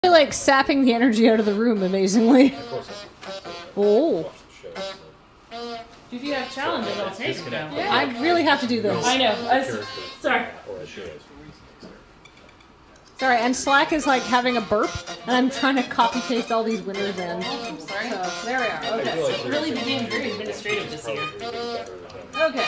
Like sapping the energy out of the room amazingly. Oh. If you have challenges, I'll take them now. Yeah. I really have to do this. I know. Sorry. Sorry, and Slack is like having a burp, and I'm trying to copy paste all these winners in. Oh, I'm sorry. So, there we are. Okay. It's really became very administrative this year. Okay.